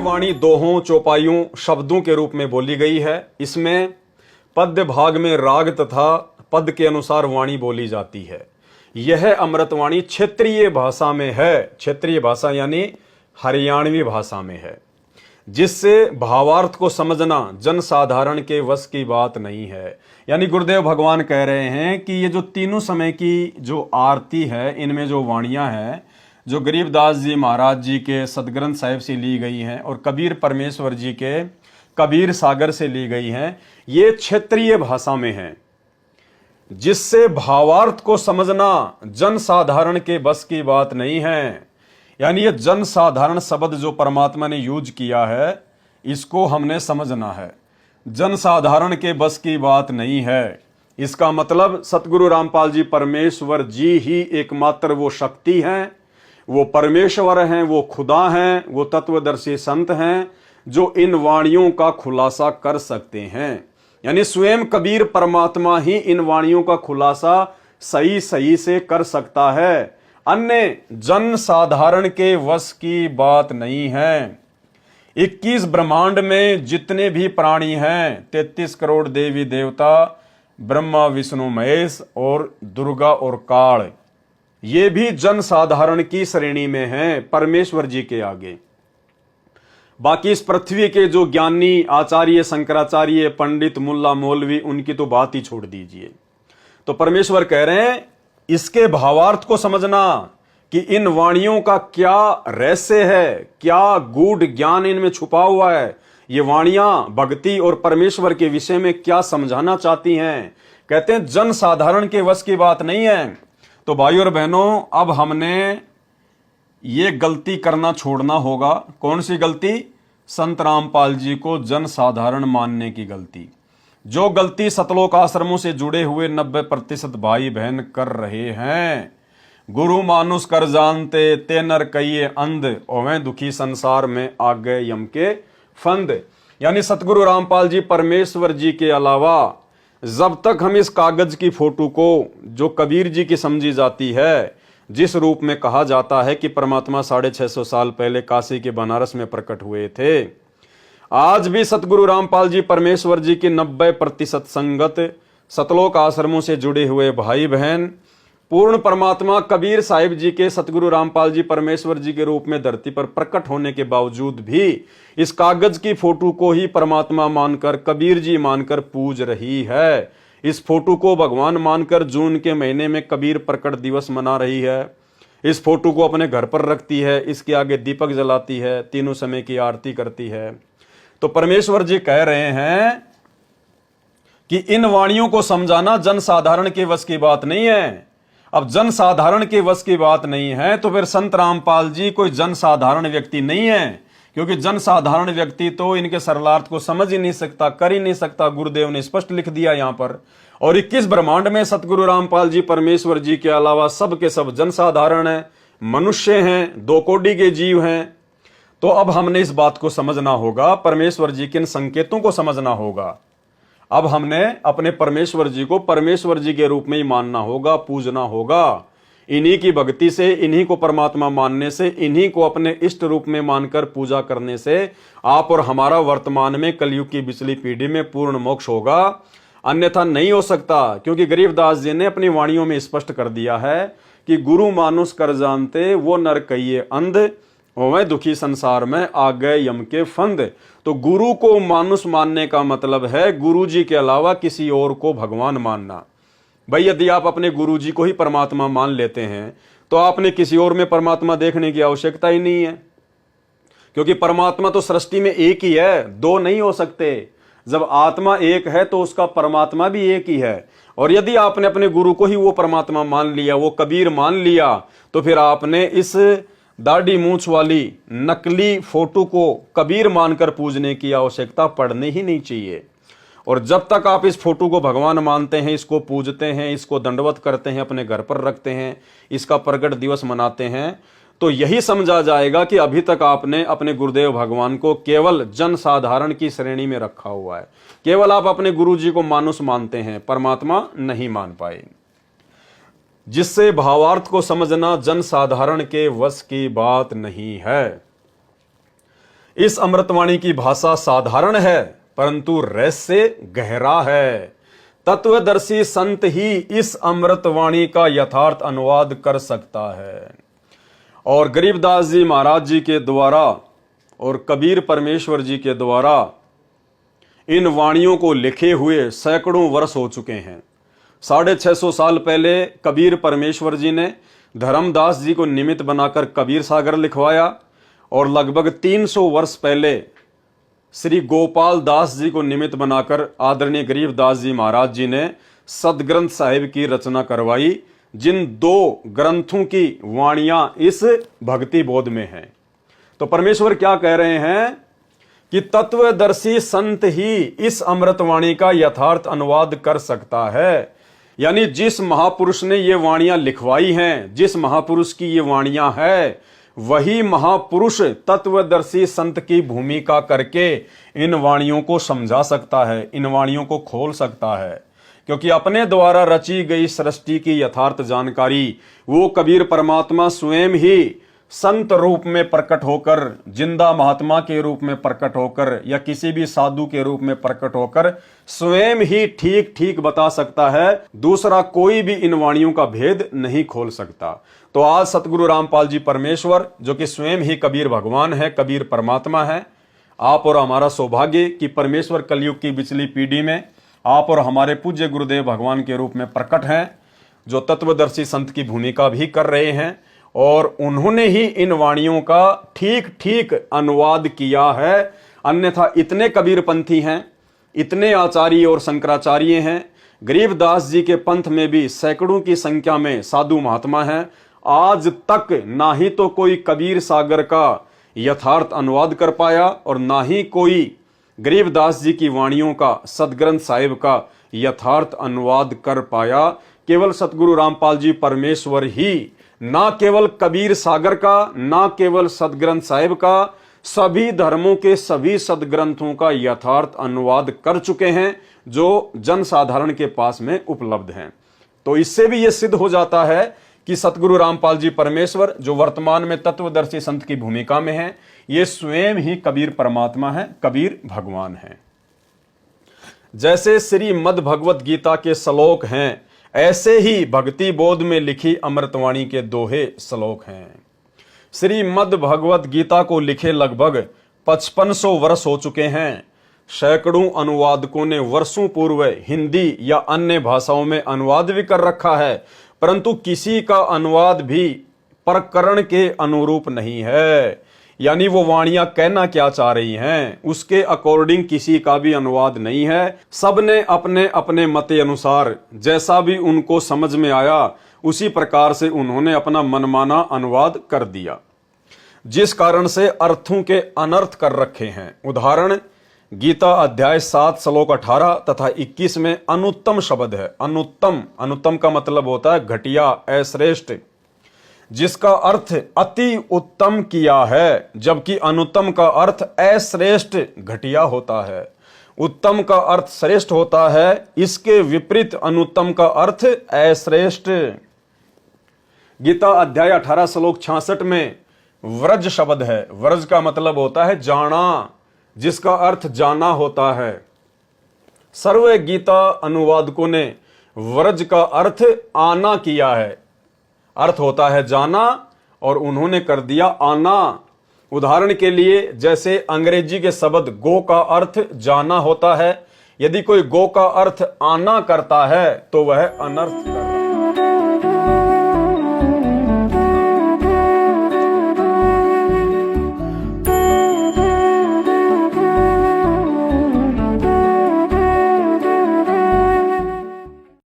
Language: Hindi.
वाणी दोहों, चौपाइयों, शब्दों के रूप में बोली गई है। इसमें पद्य भाग में राग तथा पद के अनुसार वाणी बोली जाती है। यह अमृतवाणी क्षेत्रीय भाषा में है, क्षेत्रीय भाषा यानी हरियाणवी भाषा में है, जिससे भावार्थ को समझना जनसाधारण के वश की बात नहीं है। यानी गुरुदेव भगवान कह रहे हैं कि ये जो तीनों समय की जो आरती है, इनमें जो वाणियां हैं, जो गरीबदास जी महाराज जी के सदग्रंथ साहिब से ली गई हैं और कबीर परमेश्वर जी के कबीर सागर से ली गई हैं, ये क्षेत्रीय भाषा में हैं, जिससे भावार्थ को समझना जनसाधारण के बस की बात नहीं है। यानी ये जनसाधारण शब्द जो परमात्मा ने यूज किया है, इसको हमने समझना है। जनसाधारण के बस की बात नहीं है। इसका मतलब सतगुरु रामपाल जी परमेश्वर जी ही एकमात्र वो शक्ति हैं, वो परमेश्वर हैं, वो खुदा हैं, वो तत्वदर्शी संत हैं जो इन वाणियों का खुलासा कर सकते हैं। यानी स्वयं कबीर परमात्मा ही इन वाणियों का खुलासा सही सही से कर सकता है, अन्य जन साधारण के वश की बात नहीं है। 21 ब्रह्मांड में जितने भी प्राणी हैं, 33 करोड़ देवी देवता, ब्रह्मा विष्णु महेश और दुर्गा और काल, ये भी जन साधारण की श्रेणी में हैं परमेश्वर जी के आगे। बाकी इस पृथ्वी के जो ज्ञानी आचार्य, शंकराचार्य, पंडित, मुल्ला, मौलवी, उनकी तो बात ही छोड़ दीजिए। तो परमेश्वर कह रहे हैं इसके भावार्थ को समझना कि इन वाणियों का क्या रहस्य है, क्या गूढ़ ज्ञान इनमें छुपा हुआ है। ये वाणियां भक्ति और परमेश्वर के विषय में क्या समझाना चाहती हैं। कहते हैं जन साधारण के वश की बात नहीं है। तो भाइयों और बहनों, अब हमने ये गलती करना छोड़ना होगा। कौन सी गलती? संत रामपाल जी को जन साधारण मानने की गलती। जो गलती सतलोक आश्रमों से जुड़े हुए 90% भाई बहन कर रहे हैं। गुरु मानुष कर जानते ते नर कहिए अंध, ओवें दुखी संसार में आ गए यम के फंद। यानी सतगुरु रामपाल जी परमेश्वर जी के अलावा जब तक हम इस कागज की फोटो को, जो कबीर जी की समझी जाती है, जिस रूप में कहा जाता है कि परमात्मा 650 साल पहले काशी के बनारस में प्रकट हुए थे, आज भी सतगुरु रामपाल जी परमेश्वर जी की 90% संगत सतलोक आश्रमों से जुड़े हुए भाई बहन पूर्ण परमात्मा कबीर साहिब जी के सतगुरु रामपाल जी परमेश्वर जी के रूप में धरती पर प्रकट होने के बावजूद भी इस कागज की फोटो को ही परमात्मा मानकर, कबीर जी मानकर पूज रही है। इस फोटो को भगवान मानकर जून के महीने में कबीर प्रकट दिवस मना रही है। इस फोटो को अपने घर पर रखती है, इसके आगे दीपक जलाती है, तीनों समय की आरती करती है। तो परमेश्वर जी कह रहे हैं कि इन वाणियों को समझाना जनसाधारण के वश की बात नहीं है। अब जनसाधारण के वश की बात नहीं है तो फिर संत रामपाल जी कोई जनसाधारण व्यक्ति नहीं है, क्योंकि जनसाधारण व्यक्ति तो इनके सरलार्थ को समझ ही नहीं सकता, कर ही नहीं सकता। गुरुदेव ने स्पष्ट लिख दिया यहां पर। और 21 ब्रह्मांड में सतगुरु रामपाल जी परमेश्वर जी के अलावा सब के सब जनसाधारण है, मनुष्य हैं, 2 कोटि के जीव हैं। तो अब हमने इस बात को समझना होगा, परमेश्वर जी के इन संकेतों को समझना होगा। अब हमने अपने परमेश्वर जी को परमेश्वर जी के रूप में ही मानना होगा, पूजना होगा। इन्हीं की भक्ति से, इन्हीं को परमात्मा मानने से, इन्हीं को अपने इष्ट रूप में मानकर पूजा करने से आप और हमारा वर्तमान में कलयुग की पिछली पीढ़ी में पूर्ण मोक्ष होगा, अन्यथा नहीं हो सकता। क्योंकि गरीबदास जी ने अपनी वाणियों में स्पष्ट कर दिया है कि गुरु मानुष कर जानते वो नर कहिए अंध, होवे दुखी संसार में आ गए यम के फंद। तो गुरु को मानुष मानने का मतलब है गुरु जी के अलावा किसी और को भगवान मानना। भाई यदि आप अपने गुरु जी को ही परमात्मा मान लेते हैं तो आपने किसी और में परमात्मा देखने की आवश्यकता ही नहीं है, क्योंकि परमात्मा तो सृष्टि में एक ही है, 2 नहीं हो सकते। जब आत्मा एक है तो उसका परमात्मा भी एक ही है। और यदि आपने अपने गुरु को ही वो परमात्मा मान लिया, वो कबीर मान लिया, तो फिर आपने इस दाढ़ी मूंछ वाली नकली फोटो को कबीर मानकर पूजने की आवश्यकता पड़नी ही नहीं चाहिए। और जब तक आप इस फोटो को भगवान मानते हैं, इसको पूजते हैं, इसको दंडवत करते हैं, अपने घर पर रखते हैं, इसका प्रकट दिवस मनाते हैं, तो यही समझा जाएगा कि अभी तक आपने अपने गुरुदेव भगवान को केवल जन साधारण की श्रेणी में रखा हुआ है। केवल आप अपने गुरु जी को मानुष मानते हैं, परमात्मा नहीं मान पाए। जिससे भावार्थ को समझना जन साधारण के वश की बात नहीं है। इस अमृतवाणी की भाषा साधारण है परंतु रहस्य से गहरा है। तत्वदर्शी संत ही इस अमृतवाणी का यथार्थ अनुवाद कर सकता है। और गरीबदास जी महाराज जी के द्वारा और कबीर परमेश्वर जी के द्वारा इन वाणियों को लिखे हुए सैकड़ों वर्ष हो चुके हैं। 650 साल पहले कबीर परमेश्वर जी ने धर्मदास जी को निमित्त बनाकर कबीर सागर लिखवाया और लगभग 300 वर्ष पहले श्री गोपाल दास जी को निमित्त बनाकर आदरणीय गरीबदास जी महाराज जी ने सदग्रंथ साहिब की रचना करवाई, जिन 2 ग्रंथों की वाणियां इस भक्ति बोध में हैं। तो परमेश्वर क्या कह रहे हैं कि तत्वदर्शी संत ही इस अमृतवाणी का यथार्थ अनुवाद कर सकता है। यानी जिस महापुरुष ने ये वाणियां लिखवाई हैं, जिस महापुरुष की ये वाणियां है, वही महापुरुष तत्वदर्शी संत की भूमिका करके इन वाणियों को समझा सकता है, इन वाणियों को खोल सकता है। क्योंकि अपने द्वारा रची गई सृष्टि की यथार्थ जानकारी वो कबीर परमात्मा स्वयं ही संत रूप में प्रकट होकर, जिंदा महात्मा के रूप में प्रकट होकर या किसी भी साधु के रूप में प्रकट होकर स्वयं ही ठीक ठीक बता सकता है। दूसरा कोई भी इन वाणियों का भेद नहीं खोल सकता। तो आज सतगुरु रामपाल जी परमेश्वर, जो कि स्वयं ही कबीर भगवान है, कबीर परमात्मा है, आप और हमारा सौभाग्य कि परमेश्वर कलयुग की पिछली पीढ़ी में आप और हमारे पूज्य गुरुदेव भगवान के रूप में प्रकट हैं, जो तत्वदर्शी संत की भूमिका भी कर रहे हैं। और उन्होंने ही इन वाणियों का ठीक ठीक अनुवाद किया है। अन्यथा इतने कबीरपंथी हैं, इतने आचार्य और शंकराचार्य हैं, गरीबदास जी के पंथ में भी सैकड़ों की संख्या में साधु महात्मा हैं। आज तक ना ही तो कोई कबीर सागर का यथार्थ अनुवाद कर पाया और ना ही कोई गरीबदास जी की वाणियों का, सदग्रंथ साहिब का यथार्थ अनुवाद कर पाया। केवल सतगुरु रामपाल जी परमेश्वर ही ना केवल कबीर सागर का, ना केवल सदग्रंथ साहिब का, सभी धर्मों के सभी सदग्रंथों का यथार्थ अनुवाद कर चुके हैं, जो जनसाधारण के पास में उपलब्ध हैं। तो इससे भी यह सिद्ध हो जाता है कि सतगुरु रामपाल जी परमेश्वर, जो वर्तमान में तत्वदर्शी संत की भूमिका में हैं, ये स्वयं ही कबीर परमात्मा है, कबीर भगवान है। जैसे श्रीमद् भगवत गीता के श्लोक हैं, ऐसे ही भक्ति बोध में लिखी अमृतवाणी के दोहे श्लोक हैं। श्रीमद् भगवत गीता को लिखे लगभग 5500 वर्ष हो चुके हैं। सैकड़ों अनुवादकों ने वर्षों पूर्व हिंदी या अन्य भाषाओं में अनुवाद भी कर रखा है, परंतु किसी का अनुवाद भी प्रकरण के अनुरूप नहीं है। यानी वो वाणियां कहना क्या चाह रही हैं, उसके अकॉर्डिंग किसी का भी अनुवाद नहीं है। सबने अपने अपने मत अनुसार जैसा भी उनको समझ में आया उसी प्रकार से उन्होंने अपना मनमाना अनुवाद कर दिया, जिस कारण से अर्थों के अनर्थ कर रखे हैं। उदाहरण, गीता अध्याय 7 श्लोक 18 तथा 21 में अनुत्तम शब्द है। अनुत्तम, अनुत्तम का मतलब होता है घटिया, अश्रेष्ठ, जिसका अर्थ अति उत्तम किया है, जबकि अनुत्तम का अर्थ अश्रेष्ठ, घटिया होता है। उत्तम का अर्थ श्रेष्ठ होता है, इसके विपरीत अनुत्तम का अर्थ अश्रेष्ठ। गीता अध्याय 18 श्लोक 66 में व्रज शब्द है। व्रज का मतलब होता है जाना, जिसका अर्थ जाना होता है। सर्व गीता अनुवादकों ने व्रज का अर्थ आना किया है। अर्थ होता है जाना और उन्होंने कर दिया आना। उदाहरण के लिए, जैसे अंग्रेजी के शब्द गो का अर्थ जाना होता है, यदि कोई गो का अर्थ आना करता है तो वह अनर्थ करता है।